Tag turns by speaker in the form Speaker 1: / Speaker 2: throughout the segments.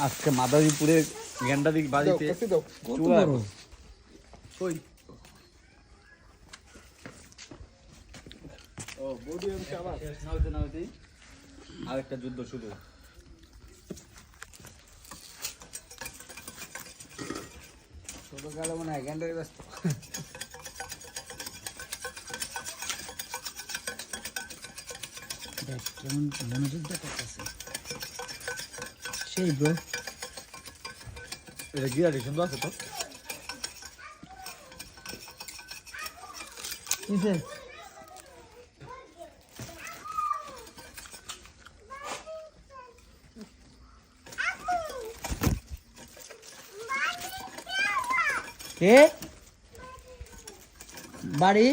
Speaker 1: আজকে মাদারীপুরে গেন্ডা দিক বাড়িতে কত বড় ওই ও বডি এমকে আবার নাওতে আরেকটা যুদ্ধ শুরু ছোট গালে মনে হয় গেন্ডারে ব্যস্ত দেখ কেমন মনোযোগ দেখাচ্ছে সেই ব্রো এটা গিয়ার সুন্দর আছে তো কিসে কে বাড়ি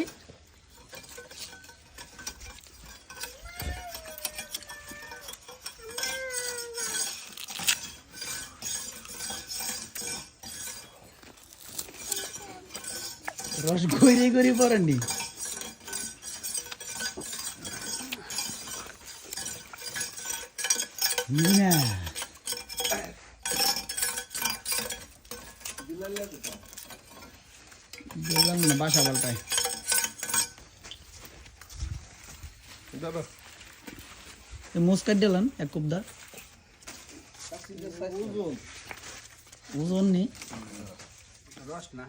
Speaker 1: রস গইরে গড়ি পড়েননি না বললাম না বাসা পাল্টায় মুস্কাট দিলেন এক কুবদা ওজন নেই রস না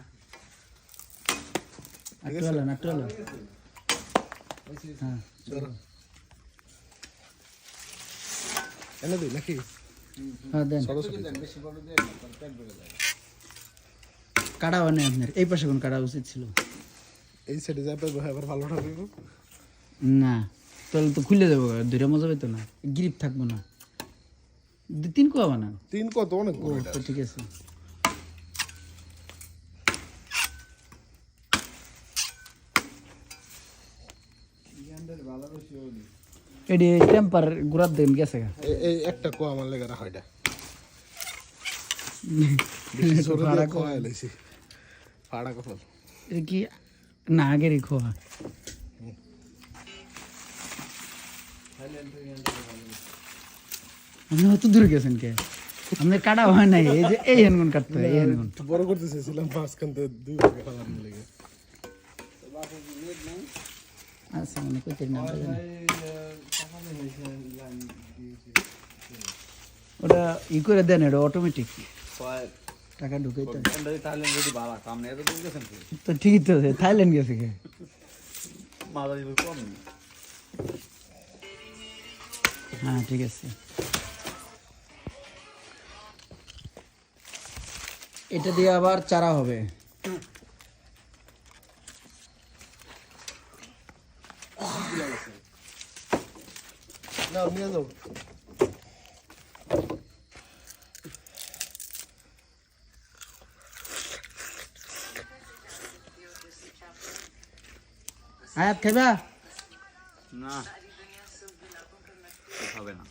Speaker 1: কাটা বানে আপনার এই পাশে কোন কাটা উচিত ছিল
Speaker 2: এই সাইডে যাবে এবার ভালো হবে
Speaker 1: না তাহলে তো খুলে দেবো ধরে মজা পেতো না গ্রিপ থাকবো না 3 কোয়া বানান
Speaker 2: 3 কত অনেক
Speaker 1: তো ঠিক আছে এডি টেম্পার গুরাত দেন গেছে
Speaker 2: এই একটা কোয়া আমার লাগা রাখা এটা ফাড়া কোয়া লাইছি ফাড়া কোয়া
Speaker 1: এটা কি না আগের খোয়া আপনি অত দূরে গেছেন কে আপনার কাটা হয় নাই এই যে এই হেনগুন কাটতে হয় এই হেনগুন
Speaker 2: বড় করতে চাইছিলাম মাঝখান থেকে 2 ভাগে ফেলার লাগে
Speaker 1: আচ্ছা মানে কইতে না ওটা ই করে দেন এটা অটোমেটিক টাকা ঢুকে তো থাইল্যান্ড যদি ভালো কাম নেই তো গেছেন তো ঠিকই তো থাইল্যান্ড গেছে কে মাদারীপুর কম হ্যাঁ ঠিক আছে এটা দিয়ে আবার চারা হবে
Speaker 2: না নিয়ে যাও
Speaker 1: আয়াত খাইবা না খাবে না